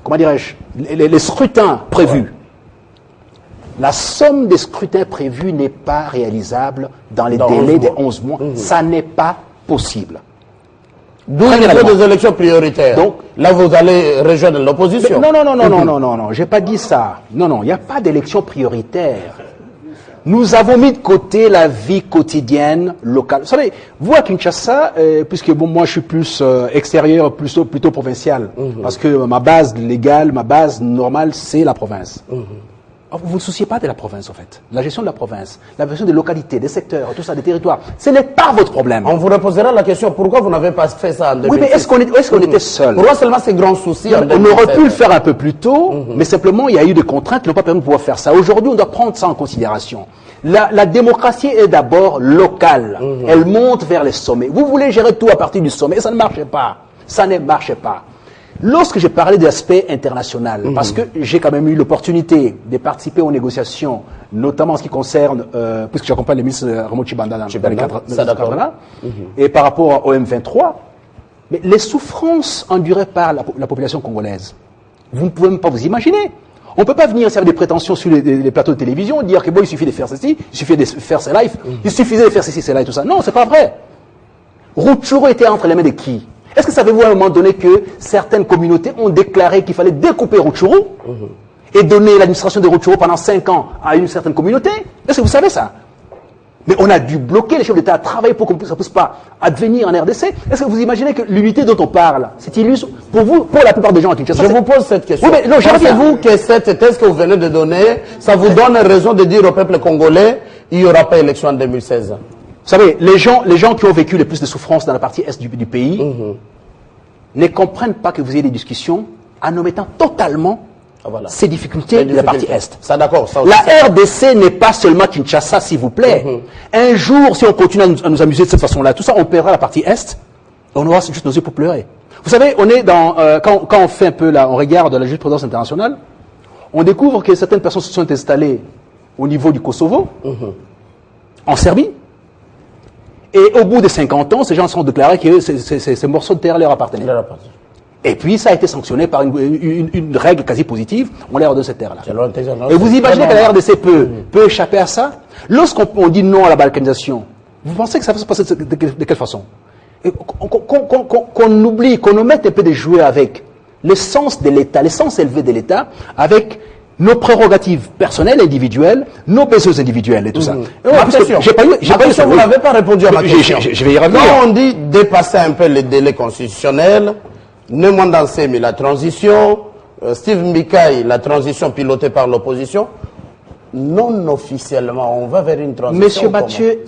Speaker 4: comment dirais-je, les scrutins prévus. La somme des scrutins prévus n'est pas réalisable dans les délais des 11 mois. Ça n'est pas possible.
Speaker 1: D'où il faut des élections prioritaires. Donc, là, vous allez rejoindre l'opposition.
Speaker 4: Non, j'ai pas dit ça. Non, il n'y a pas d'élection prioritaire. Nous avons mis de côté la vie quotidienne locale. Vous savez, vous à Kinshasa, puisque bon, moi je suis plus extérieur, plutôt provincial, parce que ma base légale, ma base normale, c'est la province. Vous ne vous souciez pas de la province, en fait. La gestion de la province, la gestion des localités, des secteurs, tout ça, des territoires, ce n'est pas votre problème.
Speaker 1: On vous reposera la question, pourquoi vous n'avez pas fait ça en 2006?
Speaker 4: Oui, mais est-ce qu'on était seul?
Speaker 1: Pourquoi seulement ces grands soucis en 2007?
Speaker 4: On aurait pu le faire un peu plus tôt, mais simplement, il y a eu des contraintes qui n'ont pas permis de pouvoir faire ça. Aujourd'hui, on doit prendre ça en considération. La démocratie est d'abord locale. Elle monte vers les sommets. Vous voulez gérer tout à partir du sommet, et ça ne marche pas. Ça ne marche pas. Lorsque j'ai parlé de l'aspect international, parce que j'ai quand même eu l'opportunité de participer aux négociations, notamment en ce qui concerne, puisque j'accompagne le ministre Raymond Tshibanda dans les cadres-là, et par rapport au M23, mais les souffrances endurées par la population congolaise, vous ne pouvez même pas vous imaginer. On ne peut pas venir faire des prétentions sur les plateaux de télévision, dire que bon, il suffit de faire ceci, il suffit de faire ces lives, il suffisait de faire ceci, cela et tout ça. Non, c'est pas vrai. Rutshuru était entre les mains de qui? Est-ce que savez-vous à un moment donné que certaines communautés ont déclaré qu'il fallait découper Rutshuru et donner l'administration de Rutshuru pendant 5 ans à une certaine communauté? Est-ce que vous savez ça? Mais on a dû bloquer les chefs d'État à travailler pour que ça ne puisse pas advenir en RDC. Est-ce que vous imaginez que l'unité dont on parle, c'est illustre pour vous, pour la plupart des gens à Kinshasa?
Speaker 1: Je vous pose cette question.
Speaker 4: Oui, mais non,
Speaker 1: pensez-vous que cette thèse que vous venez de donner, ça vous donne raison de dire au peuple congolais, il n'y aura pas élection en 2016?
Speaker 4: Vous savez, les gens qui ont vécu le plus de souffrances dans la partie est du pays ne comprennent pas que vous ayez des discussions en omettant totalement ces difficultés de la partie Est.
Speaker 1: Ça, d'accord.
Speaker 4: La RDC n'est pas seulement Kinshasa, s'il vous plaît. Un jour, si on continue à nous amuser de cette façon-là, tout ça, on perdra la partie Est, on aura juste nos yeux pour pleurer. Vous savez, on est dans, quand on fait un peu là, on regarde la jurisprudence internationale, on découvre que certaines personnes se sont installées au niveau du Kosovo, en Serbie, et au bout de 50 ans, ces gens se sont déclarés que ces morceaux de terre leur appartenaient. Et puis, ça a été sanctionné par une règle quasi positive. On leur donne cette terre-là. Et vous imaginez que la RDC peut échapper à ça? Lorsqu'on dit non à la balkanisation, vous pensez que ça va se passer de quelle façon? Qu'on oublie, qu'on omette un peu de jouer avec l'essence de l'État, l'essence élevée de l'État, avec nos prérogatives personnelles, individuelles, nos besoins individuels et tout ça.
Speaker 1: Attention, vous n'avez pas répondu à ma question.
Speaker 4: Je vais y revenir.
Speaker 1: Quand on dit dépasser un peu les délais constitutionnels, Nemwanda Nsemi, la transition, Steve Mbikaï, la transition pilotée par l'opposition, non officiellement, on va vers une transition.
Speaker 4: Monsieur Mathieu,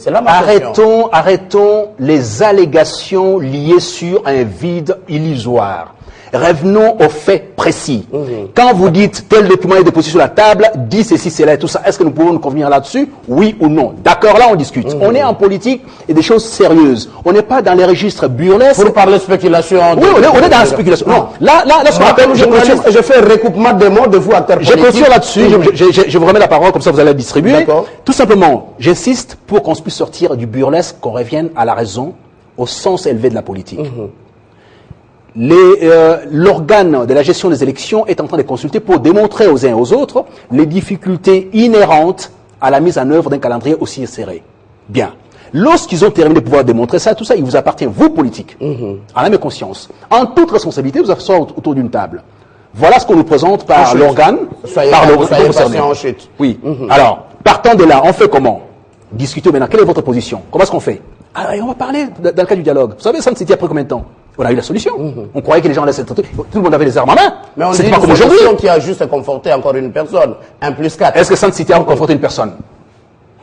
Speaker 4: arrêtons les allégations liées sur un vide illusoire. Revenons aux faits précis. Quand vous dites tel document est déposé sur la table, dit ceci, cela et tout ça, est-ce que nous pouvons nous convenir là-dessus? Oui ou non? D'accord, là on discute. On est en politique et des choses sérieuses. On n'est pas dans les registres burlesques.
Speaker 1: Pour parler de spéculation.
Speaker 4: Oui, on est dans la spéculation. Non, là, ce qu'on appelle,
Speaker 1: je fais un recoupement des mots de vous, acteurs politiques.
Speaker 4: Je clôture là-dessus, je vous remets la parole, comme ça vous allez la distribuer. Tout simplement, j'insiste pour qu'on puisse sortir du burlesque, qu'on revienne à la raison, au sens élevé de la politique. l'organe de la gestion des élections est en train de consulter pour démontrer aux uns et aux autres les difficultés inhérentes à la mise en œuvre d'un calendrier aussi serré. Bien. Lorsqu'ils ont terminé de pouvoir démontrer ça, tout ça, il vous appartient, vous, politiques, en âme et conscience, en toute responsabilité, vous asseyez autour d'une table. Voilà ce qu'on nous présente par l'organe, par l'organe concerné. Oui. Alors, partant de là, on fait comment? Discuter maintenant. Quelle est votre position? Comment est-ce qu'on fait? Alors, on va parler dans le cadre du dialogue. Vous savez, ça ne s'était après combien de temps? On a eu la solution. On croyait que les gens laissaient tout le monde avait les armes en main.
Speaker 1: Mais on dit
Speaker 4: pas comme aujourd'hui.
Speaker 1: Qui a juste conforté encore une personne. 1+4.
Speaker 4: Est-ce que Sainte Cité a conforté une personne?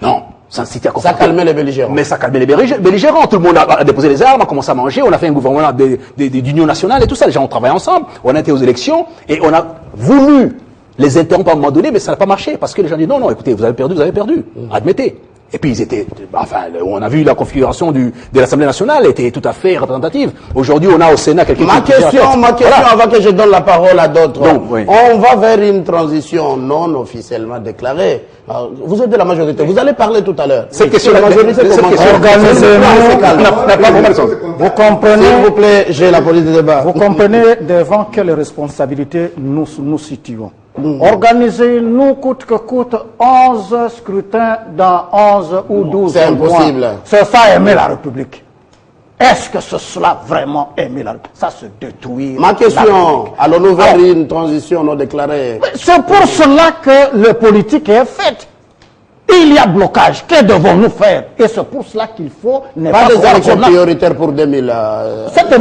Speaker 4: Non. Sainte Cité a conforté.
Speaker 1: Ça calmait les belligérants.
Speaker 4: Mais ça calmait les belligérants. Tout le monde a déposé les armes, a commencé à manger. On a fait un gouvernement d'union nationale et tout ça. Les gens ont travaillé ensemble. On a été aux élections et on a voulu les interrompre à un moment donné, mais ça n'a pas marché parce que les gens disent non, écoutez, vous avez perdu. Admettez. Et puis ils étaient, on a vu la configuration de l'Assemblée nationale était tout à fait représentative. Aujourd'hui, on a au Sénat quelqu'un
Speaker 1: Ma question, voilà. Avant que je donne la parole à d'autres.
Speaker 4: Oui.
Speaker 1: On va vers une transition non officiellement déclarée. Alors, vous êtes de la majorité. Vous allez parler tout à l'heure.
Speaker 4: Cette question, la majorité,
Speaker 2: vous comprenez,
Speaker 1: s'il vous plaît, j'ai la police de débat.
Speaker 2: vous comprenez devant quelles responsabilités nous nous situons. Organisez-nous coûte que coûte 11 scrutins dans 11 ou 12
Speaker 1: c'est
Speaker 2: mois.
Speaker 1: impossible.
Speaker 2: C'est ça aimer la République. Est-ce que c'est cela vraiment aimer la République? Ça se détruit.
Speaker 1: Ma question, allons-nous vers une transition non déclarée?
Speaker 2: C'est pour cela que le politique est fait. Il y a blocage. Que devons-nous faire? Et c'est pour cela qu'il faut...
Speaker 1: Pas des élections prioritaires pour 2000.
Speaker 2: Cette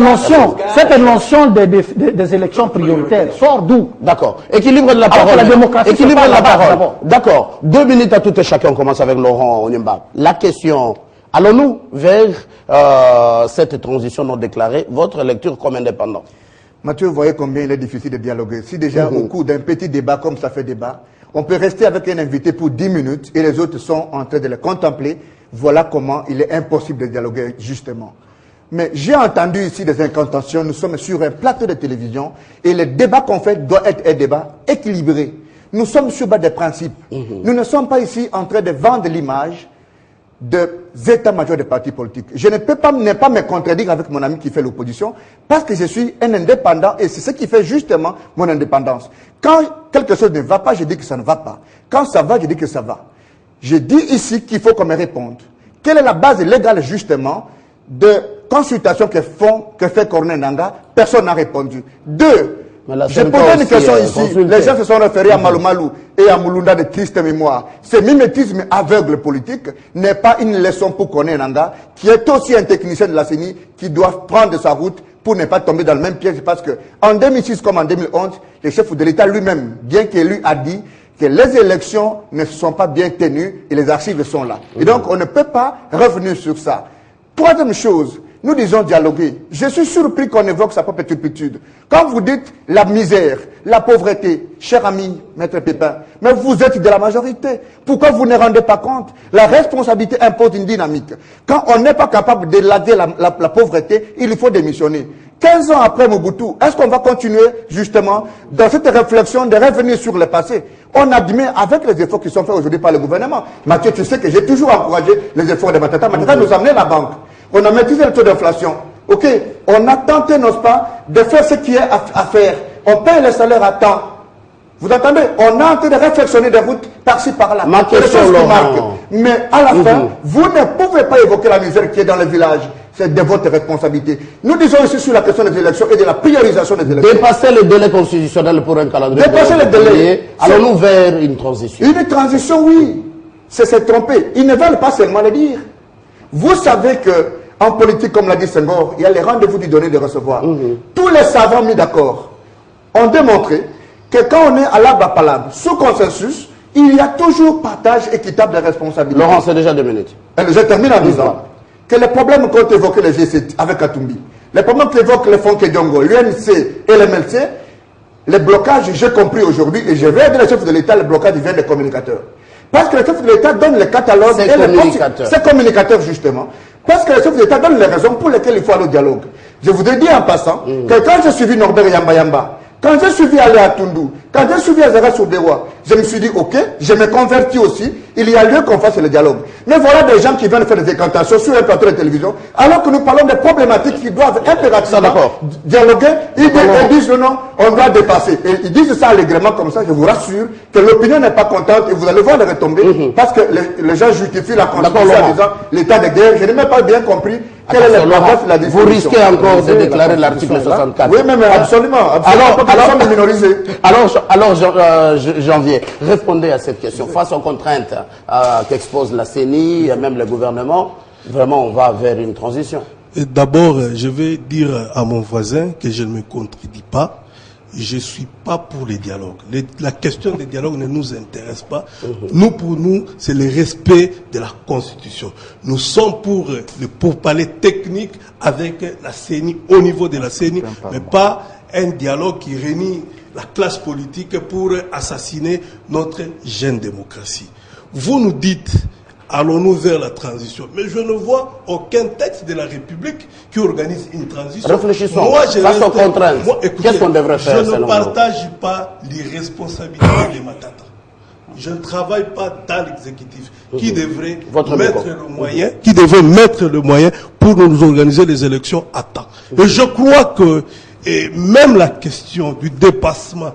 Speaker 2: notion des élections prioritaires sort d'où?
Speaker 1: D'accord. Équilibre de la parole.
Speaker 2: La démocratie,
Speaker 1: Équilibre de la parole.
Speaker 2: d'abord.
Speaker 1: D'accord. 2 minutes à tout et chacun. On commence avec Laurent Onyemba. La question, allons-nous vers cette transition non déclarée? Votre lecture comme indépendant?
Speaker 5: Mathieu, vous voyez combien il est difficile de dialoguer. Si déjà au cours d'un petit débat comme ça fait débat, on peut rester avec un invité pour 10 minutes et les autres sont en train de le contempler. Voilà comment il est impossible de dialoguer justement. Mais j'ai entendu ici des incantations. Nous sommes sur un plateau de télévision et le débat qu'on fait doit être un débat équilibré. Nous sommes sur base des principes. Nous ne sommes pas ici en train de vendre l'image des états-majors des partis politiques. Je ne peux pas me contredire avec mon ami qui fait l'opposition parce que je suis un indépendant et c'est ce qui fait justement mon indépendance. Quand quelque chose ne va pas, je dis que ça ne va pas. Quand ça va, je dis que ça va. Je dis ici qu'il faut qu'on me réponde. Quelle est la base légale justement de consultation que fait Corneille Nangaa? Personne n'a répondu. Deux, j'ai posé une question ici. Les gens se sont référés à Malou Malou et à Moulounda de triste mémoire. Ce mimétisme aveugle politique n'est pas une leçon pour Corneille Nangaa, qui est aussi un technicien de la CENI, qui doit prendre sa route pour ne pas tomber dans le même piège. Parce que en 2006 comme en 2011, le chef de l'État lui-même, bien qu'il lui a dit que les élections ne se sont pas bien tenues et les archives sont là. Et donc on ne peut pas revenir sur ça. Troisième chose, nous disons dialoguer. Je suis surpris qu'on évoque sa propre turpitude. Quand vous dites la misère, la pauvreté, cher ami, maître Pépin, mais vous êtes de la majorité. Pourquoi vous ne rendez pas compte? La responsabilité impose une dynamique. Quand on n'est pas capable d'élaguer la pauvreté, il faut démissionner. 15 ans après Mobutu, est-ce qu'on va continuer justement dans cette réflexion de revenir sur le passé? On admet avec les efforts qui sont faits aujourd'hui par le gouvernement. Mathieu, tu sais que j'ai toujours encouragé les efforts de Matata. Matata nous a amené la banque. On a maîtrisé le taux d'inflation. Ok, on a tenté, n'est-ce pas, de faire ce qui est à faire. On paye les salaires à temps. Vous entendez? On a en train de réflexionner des routes par-ci, par-là.
Speaker 1: Ma question, Laurent.
Speaker 5: Mais à la fin, vous ne pouvez pas évoquer la misère qui est dans les villages. C'est de votre responsabilité. Nous disons ici sur la question des élections et de la priorisation des élections.
Speaker 1: Dépasser le délai constitutionnel pour un calendrier.
Speaker 5: Dépasser le délai.
Speaker 1: Allons-nous vers une transition?
Speaker 5: Une transition, oui. C'est se tromper. Ils ne veulent pas seulement le dire. Vous savez que en politique, comme l'a dit Senghor, il y a les rendez-vous du donner et de recevoir. Tous les savants mis d'accord ont démontré que quand on est à l'arbre à palabre, sous consensus, il y a toujours partage équitable des responsabilités.
Speaker 1: Laurent, c'est déjà 2 minutes.
Speaker 5: Je termine en disant que les problèmes qu'ont évoqué les G7 avec Katumbi, les problèmes qu'évoquent les fonds Kediongo, l'UNC et le MLC, les blocages, j'ai compris aujourd'hui, et je vais dire le chef de l'État, le blocage vient des communicateurs. Parce que le chef de l'État donne le catalogue et ces communicateurs justement. Parce que le chef de l'État donne les raisons pour lesquelles il faut aller au dialogue. Je vous ai dit en passant que quand j'ai suivi Norbert Yamba Yamba, quand j'ai suivi Aléa Tundu, quand j'ai suivi Azara Sourdewa, je me suis dit, ok, je me convertis aussi il y a lieu qu'on fasse le dialogue. Mais voilà des gens qui viennent faire des incantations sur un plateau de télévision, alors que nous parlons des problématiques qui doivent impérativement dialoguer. Ils disent non, on doit dépasser. Et ils disent ça allègrement comme ça, je vous rassure que l'opinion n'est pas contente et vous allez voir les retombées, parce que les gens justifient la constitution en disant l'état de guerre. Je n'ai même pas bien compris quelle est la définition.
Speaker 1: Vous risquez encore de déclarer l'article 64.
Speaker 5: Oui, mais absolument.
Speaker 1: Alors, Janvier, répondez à cette question. Face aux contraintes qu'expose la CENI et même le gouvernement, vraiment, on va vers une transition.
Speaker 3: D'abord, je vais dire à mon voisin que je ne me contredis pas. Je ne suis pas pour les dialogues. La question des dialogues ne nous intéresse pas. Nous, pour nous, c'est le respect de la Constitution. Nous sommes pour le pourparler technique avec la CENI, au niveau de la CENI, mais pas un dialogue qui réunit la classe politique pour assassiner notre jeune démocratie. Vous nous dites, allons-nous vers la transition? Mais je ne vois aucun texte de la République qui organise une transition.
Speaker 1: Réfléchissons. Face aux contraintes, qu'est-ce qu'on devrait faire?
Speaker 3: Je ne partage pas l'irresponsabilité des Matata. Je ne travaille pas dans l'exécutif qui devrait mettre le moyen pour nous organiser les élections à temps. Et je crois que même la question du dépassement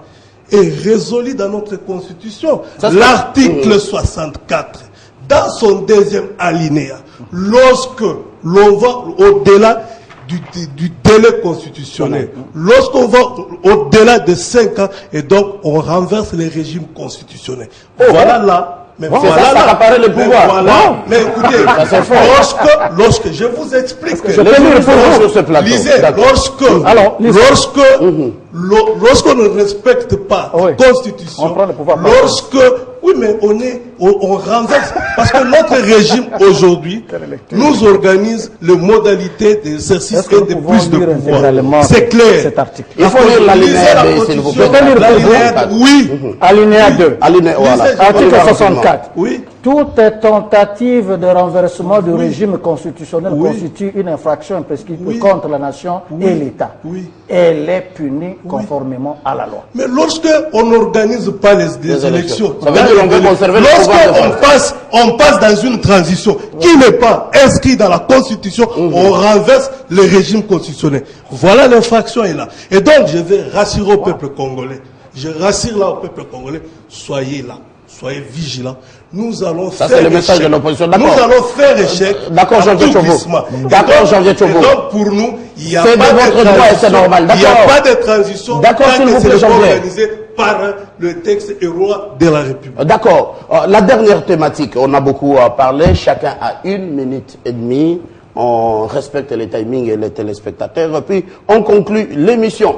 Speaker 3: est résolue dans notre Constitution. L'article 64. Dans son deuxième alinéa, lorsque l'on va au-delà du délai constitutionnel, lorsqu'on va au-delà de 5 ans, et donc on renverse les régimes constitutionnels. Voilà là. Mais voilà
Speaker 1: ça apparaît le pouvoir.
Speaker 3: Voilà. Mais écoutez, lorsque je vous explique que lorsqu'on ne respecte pas la Constitution, on renverse, parce que notre régime aujourd'hui nous organise les modalités d'exercice et de plus de pouvoir. C'est clair.
Speaker 1: Il faut lire l'alinéa 2, s'il vous plaît.
Speaker 3: Oui.
Speaker 2: Alinéa 2. Article 64.
Speaker 3: Oui.
Speaker 2: Toute tentative de renversement du régime constitutionnel constitue une infraction prescrite contre la nation et l'État. Elle est punie conformément à la loi.
Speaker 3: Mais lorsqu'on n'organise pas les élections, on passe dans une transition qui n'est pas inscrite dans la Constitution, on renverse le régime constitutionnel. Voilà, l'infraction est là. Et donc, je vais rassurer au peuple congolais. Je rassure là au peuple congolais, soyez là. Soyez vigilants. Nous allons faire
Speaker 1: c'est le message de l'opposition.
Speaker 3: Nous allons faire échec.
Speaker 1: D'accord, Janvier Tchobo. D'accord, Janvier Tchobo.
Speaker 3: Donc, pour nous, il n'y a
Speaker 1: pas de transition. C'est normal.
Speaker 3: Il n'y a pas de transition.
Speaker 1: D'accord, s'il vous plaît, Janvier.
Speaker 3: Organisé par le texte et loi de la République.
Speaker 1: D'accord. La dernière thématique, on a beaucoup parlé. Chacun a 1 minute et demie. On respecte les timings et les téléspectateurs. Puis, on conclut l'émission.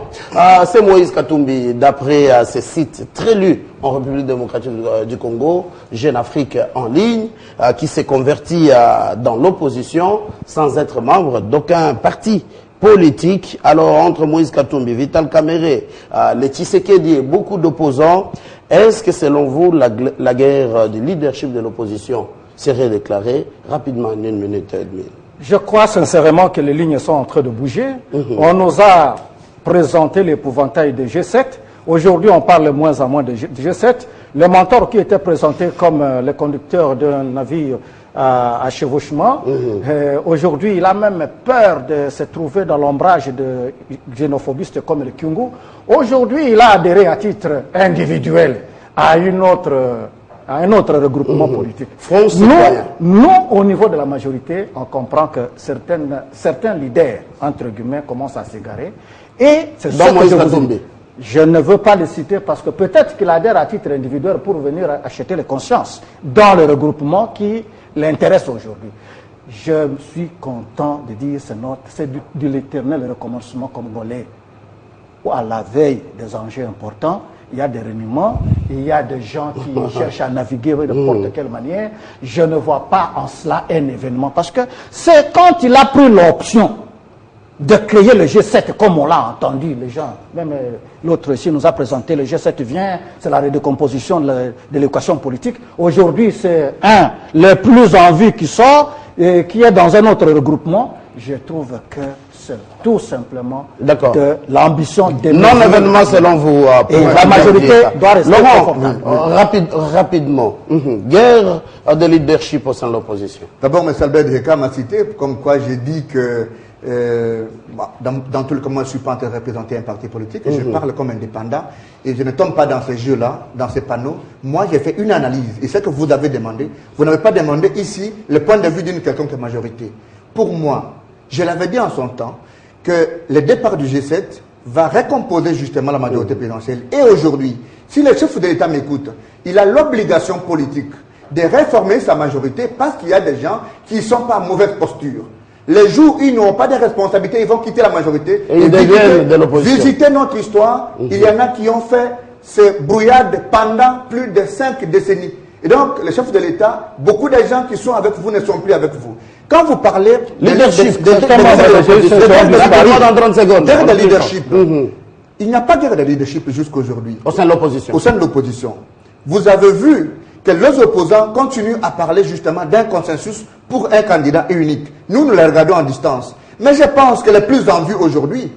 Speaker 1: C'est Moïse Katumbi, d'après ces sites très lus en République démocratique du Congo, Jeune Afrique en ligne, qui s'est converti dans l'opposition sans être membre d'aucun parti politique. Alors, entre Moïse Katumbi, Vital Kamerhe, les Tshisekedi et beaucoup d'opposants, est-ce que selon vous, la guerre du leadership de l'opposition serait déclarée rapidement en 1 minute et demie?
Speaker 2: Je crois sincèrement que les lignes sont en train de bouger. On nous a présenté l'épouvantail des G7. Aujourd'hui, on parle moins en moins de G7. Le mentor qui était présenté comme le conducteur d'un navire à chevauchement, aujourd'hui, il a même peur de se trouver dans l'ombrage de xénophobistes comme le Kyungu. Aujourd'hui, il a adhéré à titre individuel à un autre regroupement politique. Nous, au niveau de la majorité, on comprend que certains leaders, entre guillemets, commencent à s'égarer. Et c'est ça que je ne veux pas le citer parce que peut-être qu'il adhère à titre individuel pour venir acheter les consciences dans le regroupement qui l'intéresse aujourd'hui. Je suis content de dire c'est de l'éternel recommencement congolais. Où à la veille des enjeux importants, il y a des reniements, il y a des gens qui cherchent à naviguer de n'importe quelle manière. Je ne vois pas en cela un événement. Parce que c'est quand il a pris l'option de créer le G7, comme on l'a entendu, les gens, même l'autre ici nous a présenté, le G7 vient, c'est la redécomposition de l'équation politique. Aujourd'hui, c'est le plus en vue qui sort, et qui est dans un autre regroupement. Je trouve que seul, tout simplement,
Speaker 1: D'accord.
Speaker 2: de l'ambition des
Speaker 1: Non-événement selon vous.
Speaker 2: Et la majorité doit rester
Speaker 1: Laurent,
Speaker 2: confortable.
Speaker 1: rapidement. Guerre de leadership au sein de l'opposition.
Speaker 5: D'abord, M. Albert Djeka m'a cité, comme quoi j'ai dit que dans tout le comment je ne suis pas en train de représenter un parti politique, je parle comme indépendant et je ne tombe pas dans ces jeux-là, dans ces panneaux. Moi, j'ai fait une analyse et ce que vous avez demandé, vous n'avez pas demandé ici le point de vue d'une quelconque majorité. Pour moi, je l'avais dit en son temps que le départ du G7 va récomposer justement la majorité présidentielle. Et aujourd'hui, si le chef de l'État m'écoute, il a l'obligation politique de réformer sa majorité parce qu'il y a des gens qui ne sont pas en mauvaise posture. Les jours où ils n'ont pas de responsabilité, ils vont quitter la majorité
Speaker 1: et ils deviennent de l'opposition.
Speaker 5: Visiter notre histoire, il y en a qui ont fait ces brouillades pendant plus de 5 décennies. Et donc, le chef de l'État, beaucoup de gens qui sont avec vous ne sont plus avec vous. Quand vous parlez
Speaker 1: leadership,
Speaker 5: de guerre de leadership, il n'y a pas de guerre de leadership jusqu'aujourd'hui.
Speaker 1: Au sein de l'opposition.
Speaker 5: Au sein de l'opposition. Vous avez vu que les opposants continuent à parler justement d'un consensus pour un candidat unique. Nous les regardons en distance. Mais je pense que le plus en vue aujourd'hui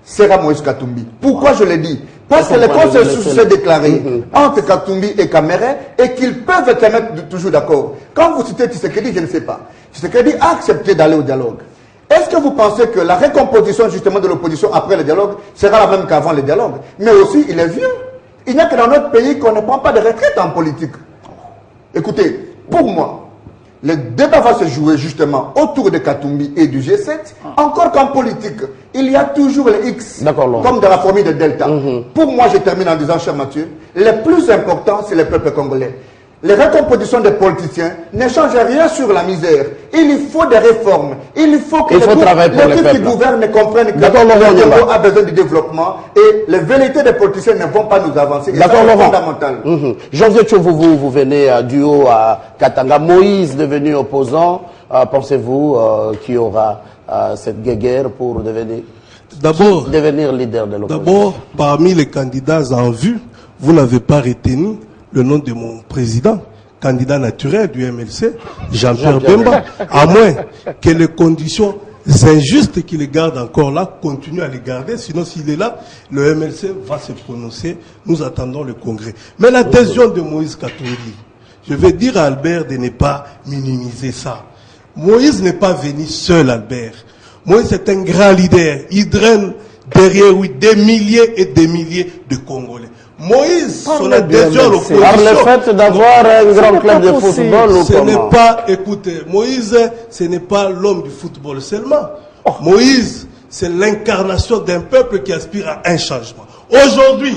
Speaker 5: sera Moïse Katumbi. Pourquoi je le dis? Parce que le consensus s'est déclaré entre Katumbi et Kamere et qu'ils peuvent se mettre toujours d'accord. Quand vous citez Tshisekedi, je ne sais pas. Tshisekedi a accepté d'aller au dialogue. Est-ce que vous pensez que la récomposition justement de l'opposition après le dialogue sera la même qu'avant le dialogue? Mais aussi, il est vieux. Il n'y a que dans notre pays qu'on ne prend pas de retraite en politique. Écoutez, pour moi, le débat va se jouer justement autour de Katumbi et du G7. Encore qu'en politique, il y a toujours les X, comme dans la formule de Delta. Pour moi, je termine en disant, cher Mathieu, le plus important, c'est le peuple congolais. Les recompositions des politiciens ne changent rien sur la misère. Il faut des réformes. Il faut que les qui gouvernent comprennent que le Congo a besoin de développement et les vérités des politiciens ne vont pas nous avancer.
Speaker 1: D'accord, Laurent.
Speaker 5: C'est fondamental.
Speaker 1: Jean-Vieux Tchouvo, vous venez du haut à Katanga. Moïse devenu opposant. Pensez-vous qu'il y aura cette guerre pour devenir leader de l'opposition?
Speaker 3: D'abord, parmi les candidats en vue, vous n'avez pas retenu le nom de mon président, candidat naturel du MLC, Jean-Pierre Bemba, à moins que les conditions injustes qui les gardent encore là continuent à les garder. Sinon, s'il est là, le MLC va se prononcer. Nous attendons le congrès. Mais l'adhésion de Moïse Katumbi, je vais dire à Albert de ne pas minimiser ça. Moïse n'est pas venu seul, Albert. Moïse est un grand leader. Il draine derrière lui des milliers et des milliers de Congolais. Moïse, son adhésion à l'opposition.
Speaker 1: Par le fait d'avoir un grand club de football ou
Speaker 3: ce n'est pas, écoutez, Moïse, ce n'est pas l'homme du football seulement. Moïse, c'est l'incarnation d'un peuple qui aspire à un changement. Aujourd'hui,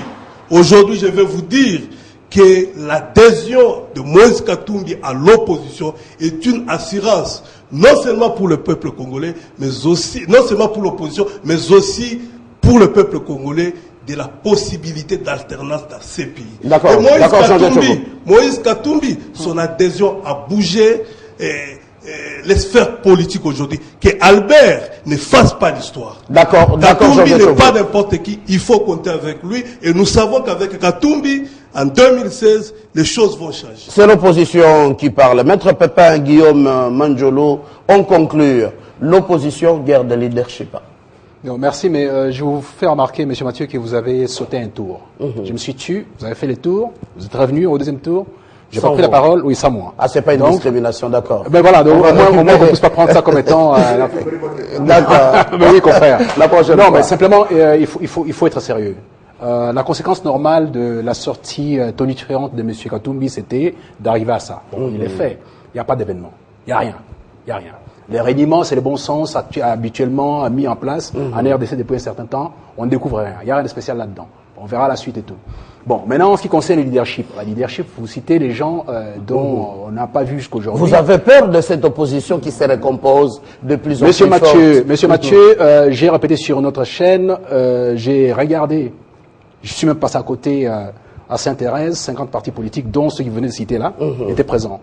Speaker 3: je vais vous dire que l'adhésion de Moïse Katumbi à l'opposition est une assurance, non seulement pour le peuple congolais, mais aussi, non seulement pour l'opposition, mais aussi pour le peuple congolais, de la possibilité d'alternance dans ces pays.
Speaker 1: D'accord.
Speaker 3: Moïse Katumbi, son adhésion a bougé les sphères politiques aujourd'hui. Que Albert ne fasse pas l'histoire.
Speaker 1: D'accord.
Speaker 3: Katumbi n'est pas n'importe qui. Il faut compter avec lui. Et nous savons qu'avec Katumbi, en 2016, les choses vont changer.
Speaker 1: C'est l'opposition qui parle. Maître Pépin, Guillaume Manjolo, on conclut. L'opposition, guerre de leadership.
Speaker 4: Non, merci, mais je vous fais remarquer, M. Mathieu, que vous avez sauté un tour. Je me suis tu, vous avez fait les tours, vous êtes revenu au deuxième tour, j'ai pas pris la parole, oui, sans moi.
Speaker 1: Ah, c'est pas une discrimination, d'accord.
Speaker 4: Ben voilà, donc au moins on ne peut pas prendre ça comme étant...
Speaker 1: D'accord.
Speaker 4: Mais oui, confrère.
Speaker 1: La prochaine
Speaker 4: non,
Speaker 1: fois.
Speaker 4: mais simplement, il faut être sérieux. La conséquence normale de la sortie tonitruante de M. Katumbi, c'était d'arriver à ça. Bon, il est fait. Il n'y a pas d'événement. Il n'y a rien. Il n'y a rien. Les réunions, c'est le bon sens, habituellement mis en place en RDC depuis un certain temps. On ne découvre rien. Il n'y a rien de spécial là-dedans. On verra la suite et tout. Bon, maintenant, en ce qui concerne le leadership. La leadership, vous citez les gens dont on n'a pas vu jusqu'aujourd'hui.
Speaker 1: Vous avez peur de cette opposition qui se recompose de plus en plus forte?
Speaker 4: Monsieur Mathieu, j'ai répété sur notre chaîne, j'ai regardé, je suis même passé à côté à Sainte-Thérèse, 50 partis politiques, dont ceux qui venaient de citer là, étaient présents.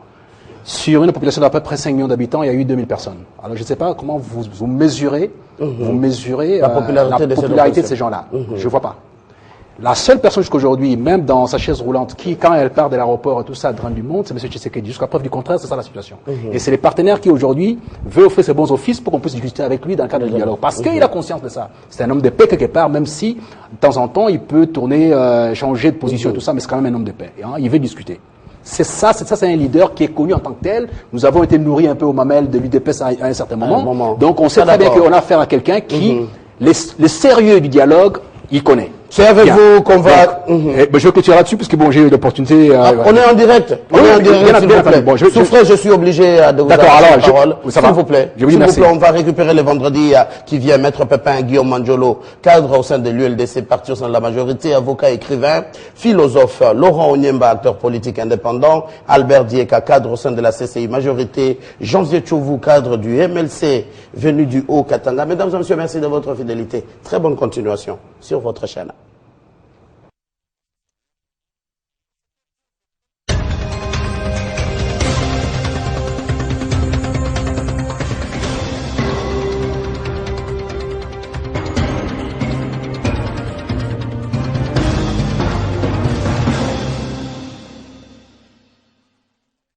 Speaker 4: Sur une population d'à peu près 5 millions d'habitants, il y a eu 2000 personnes. Alors je ne sais pas comment vous mesurez, la popularité de ces gens-là. Je ne vois pas. La seule personne jusqu'aujourd'hui, même dans sa chaise roulante, qui, quand elle part de l'aéroport et tout ça, draine du monde, c'est M. Tshisekedi. Jusqu'à preuve du contraire, c'est ça la situation. Et c'est les partenaires qui, aujourd'hui, veulent offrir ses bons offices pour qu'on puisse discuter avec lui dans le cadre du dialogue. Parce qu'il a conscience de ça. C'est un homme de paix quelque part, même si, de temps en temps, il peut tourner, changer de position et tout ça, mais c'est quand même un homme de paix. Hein, il veut discuter. C'est un leader qui est connu en tant que tel. Nous avons été nourris un peu aux mamelles de l'UDPS à un certain moment. Donc, on sait très bien qu'on a affaire à quelqu'un qui, le sérieux du dialogue, il connaît.
Speaker 1: C'est avec vous qu'on va...
Speaker 4: Je vais clôturer là-dessus, parce que bon, j'ai eu l'opportunité...
Speaker 1: on est en direct. On est en direct, s'il vous plaît. Bon, Souffrez, je suis obligé de vous adresser la parole. S'il vous plaît. S'il vous plaît, on va récupérer le vendredi qui vient Maître Pépin Guillaume Mandiolo, cadre au sein de l'ULDC, parti au sein de la majorité, avocat, écrivain, philosophe, Laurent Onyemba, acteur politique indépendant, Albert Dieka, cadre au sein de la CCI majorité, Janvier Tchouvou, cadre du MLC, venu du Haut-Katanga. Mesdames et messieurs, merci de votre fidélité. Très bonne continuation sur votre chaîne.